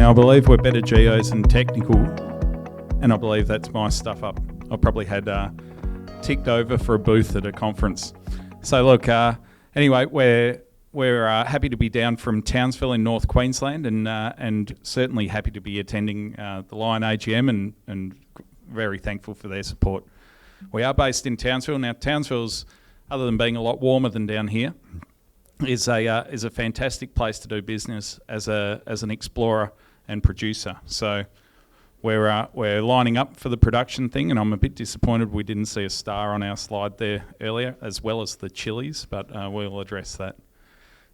Now, I believe we're better geos and technical, and I believe that's my stuff up. I probably had ticked over for a booth at a conference. So look, anyway, we're happy to be down from Townsville in North Queensland, and certainly happy to be attending the Lion AGM, and very thankful for their support. We are based in Townsville. Now, Townsville's, other than being a lot warmer than down here, is a fantastic place to do business as an explorer and producer. So we're lining up for the production thing, and I'm a bit disappointed we didn't see a star on our slide there earlier, as well as the chilies, but we'll address that.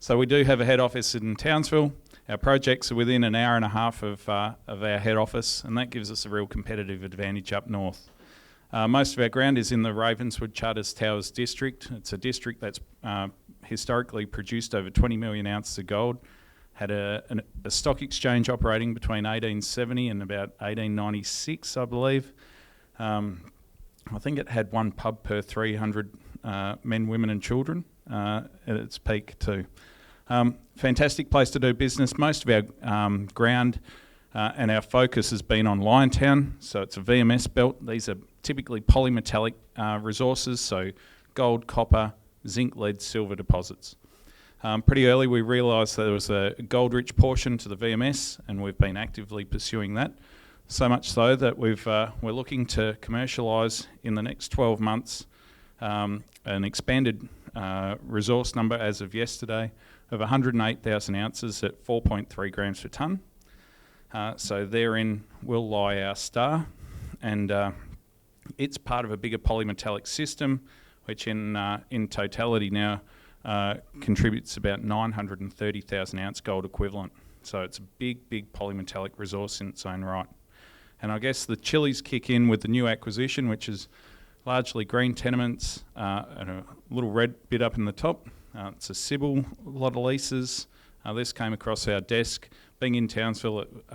So we do have a head office in Townsville. Our projects are within an hour and a half of our head office, and that gives us a real competitive advantage up north. Most of our ground is in the Ravenswood Charters Towers district. It's a district that's historically produced over 20 million ounces of gold, had a stock exchange operating between 1870 and about 1896, I believe. I think it had one pub per 300 men, women and children at its peak too. Fantastic place to do business. Most of our ground and our focus has been on Liontown, so it's a VMS belt. These are typically polymetallic resources, so gold, copper, zinc, lead, silver deposits. Pretty early we realised there was a gold-rich portion to the VMS, and we've been actively pursuing that. So much so that we're looking to commercialise in the next 12 months an expanded resource number as of yesterday of 108,000 ounces at 4.3 grams per tonne. So therein will lie our star, and it's part of a bigger polymetallic system, which in totality now contributes about 930,000 ounce gold equivalent. So it's a big polymetallic resource in its own right. And I guess the chilies kick in with the new acquisition, which is largely green tenements and a little red bit up in the top. It's a Sybil, a lot of leases. This came across our desk. Being in Townsville, it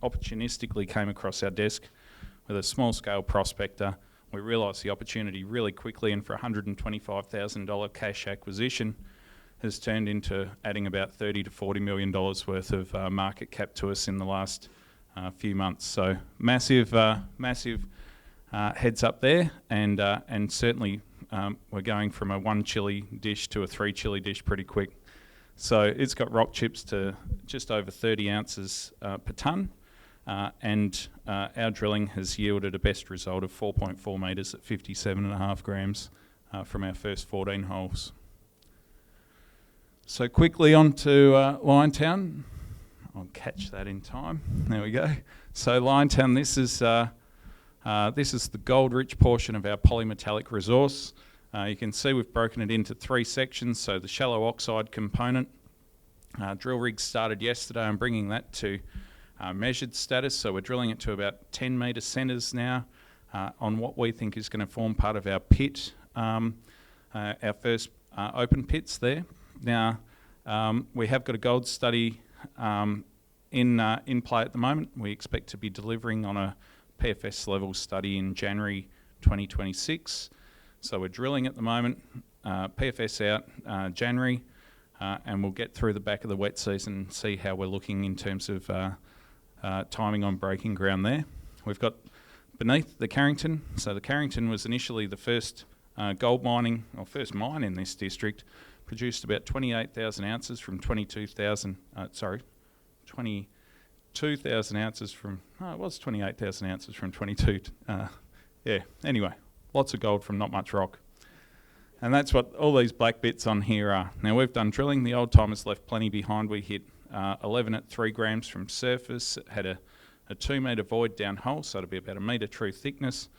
opportunistically came across our desk with a small-scale prospector. We realised the opportunity really quickly, and for a $125,000 cash acquisition has turned into adding about $30 to $40 million worth of market cap to us in the last few months. So massive heads up there, and certainly we're going from a 1 chili dish to a 3 chili dish pretty quick. So it's got rock chips to just over 30 ounces per tonne, and our drilling has yielded a best result of 4.4 metres at 57.5 grams from our first 14 holes. So quickly on to Liontown. I'll catch that in time. There we go. So Liontown, this is the gold-rich portion of our polymetallic resource. You can see we've broken it into 3 sections. So the shallow oxide component, drill rig started yesterday. I'm bringing that to measured status. So we're drilling it to about 10 metre centres now on what we think is going to form part of our pit, our first open pits there. Now, we have got a gold study in play at the moment. We expect to be delivering on a PFS level study in January 2026. So we're drilling at the moment, PFS out January, and we'll get through the back of the wet season and see how we're looking in terms of timing on breaking ground there. We've got beneath the Carrington. So the Carrington was initially the first gold mining, or first mine in this district, produced about 28,000 ounces from 22,000 ounces from, it was 28,000 ounces from 22, anyway, lots of gold from not much rock. And that's what all these black bits on here are. Now we've done drilling, the old timers left plenty behind. We hit 11 at 3 grams from surface, it had a 2 metre void down hole, so it'll be about a metre true thickness,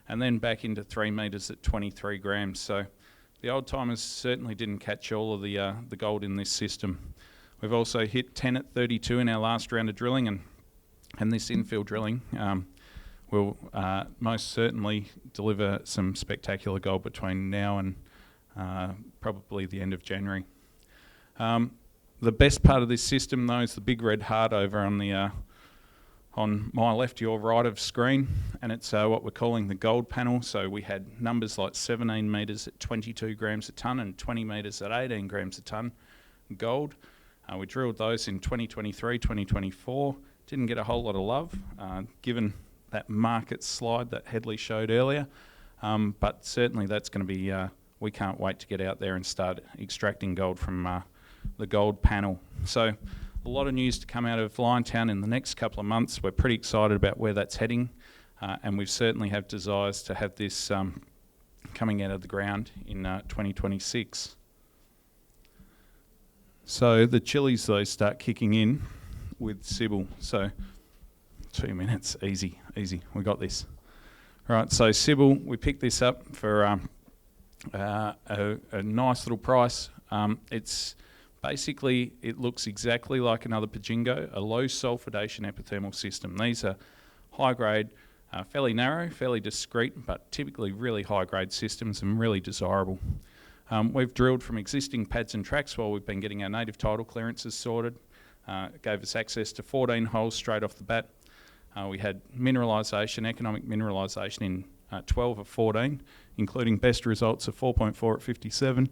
and then back into 3 metres at 23 grams. So the old timers certainly didn't catch all of the gold in this system. We've also hit 10 at 32 in our last round of drilling, and this infill drilling will most certainly deliver some spectacular gold between now and probably the end of January. The best part of this system, though, is the big red heart over on my left, your right of screen, and it's what we're calling the gold panel. So we had numbers like 17 metres at 22 grams a tonne and 20 metres at 18 grams a tonne gold. We drilled those in 2023, 2024, didn't get a whole lot of love, given that market slide that Hedley showed earlier. But certainly that's going to be, we can't wait to get out there and start extracting gold from the gold panel. So a lot of news to come out of Liontown in the next couple of months. We're pretty excited about where that's heading, and we certainly have desires to have this coming out of the ground in 2026. So the chilies, though, start kicking in with Sybil. So 2 minutes, easy, we got this. Right, so Sybil, we picked this up for a nice little price. It's basically, it looks exactly like another Pajingo, a low sulfidation epithermal system. These are high grade, fairly narrow, fairly discrete, but typically really high grade systems and really desirable. We've drilled from existing pads and tracks while we've been getting our native title clearances sorted. It gave us access to 14 holes straight off the bat. We had mineralisation, economic mineralisation in 12 of 14, including best results of 4.4 at 57,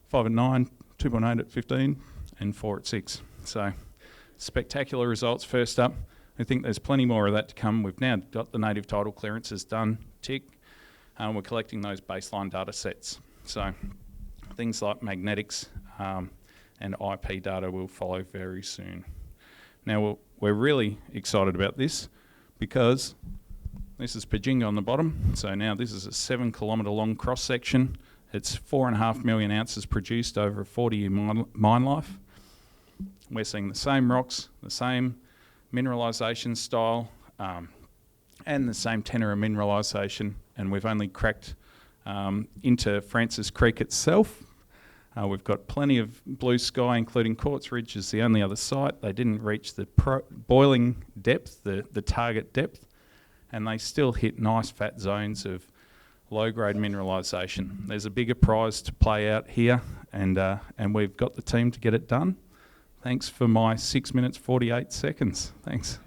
5 at 9, 2.8 at 15, and 4 at 6. So spectacular results first up. I think there's plenty more of that to come. We've now got the native title clearances done, tick. We're collecting those baseline data sets. So things like magnetics and IP data will follow very soon. Now we're really excited about this because this is Pajingo on the bottom. So now this is a 7 kilometre long cross section. It's 4.5 million ounces produced over a 40-year mine life. We're seeing the same rocks, the same mineralisation style, and the same tenor of mineralisation, and we've only cracked into Francis Creek itself. We've got plenty of blue sky, including Quartz Ridge is the only other site. They didn't reach the boiling depth, the target depth, and they still hit nice fat zones of low-grade mineralisation. There's a bigger prize to play out here, and we've got the team to get it done. Thanks for my 6 minutes 48 seconds. Thanks.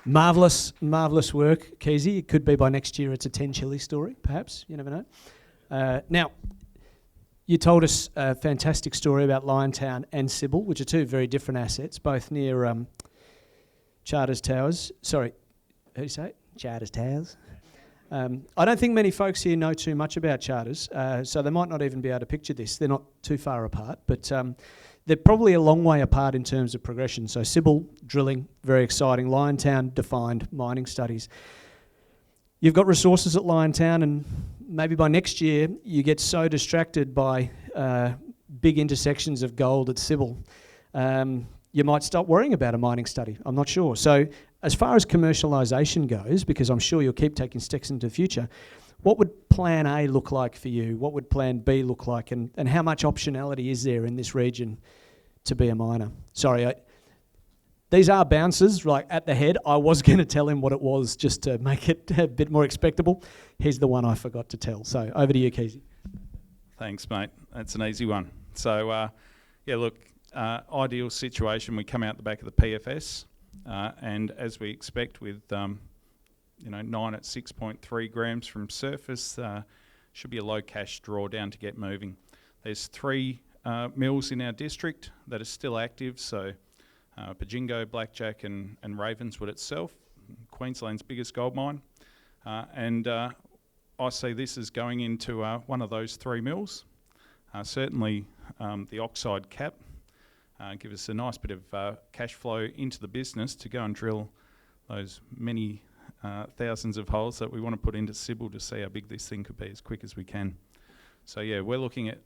Marvellous work, Keysy. It could be by next year it's a 10 chili story, perhaps. You never know. Now, you told us a fantastic story about Liontown and Sybil, which are two very different assets, both near Charters Towers. Sorry, how do you say it? Charters Towers. I don't think many folks here know too much about Charters, so they might not even be able to picture this. They're not too far apart, but they're probably a long way apart in terms of progression. So Sybil, drilling, very exciting. Liontown, defined mining studies. You've got resources at Liontown, and maybe by next year you get so distracted by big intersections of gold at Sybil, you might stop worrying about a mining study. I'm not sure. So as far as commercialisation goes, because I'm sure you'll keep taking steps into the future, what would plan A look like for you? What would plan B look like? And how much optionality is there in this region to be a miner? Sorry, these are bouncers, like at the head. I was going to tell him what it was just to make it a bit more expectable. Here's the one I forgot to tell. So over to you, Keysy. Thanks, mate. That's an easy one. So, yeah, look, ideal situation, we come out the back of the PFS, and as we expect with 9 at 6.3 grams from surface, should be a low cash drawdown to get moving. There's 3 mills in our district that are still active, so Pajingo, Blackjack and Ravenswood itself, Queensland's biggest gold mine. And I see this as going into one of those 3 mills. Certainly the oxide cap give us a nice bit of cash flow into the business to go and drill those many thousands of holes that we want to put into Sybil to see how big this thing could be as quick as we can. So yeah, we're looking at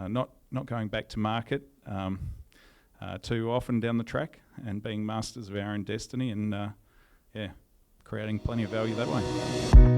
not going back to market too often down the track and being masters of our own destiny, and yeah, creating plenty of value that way.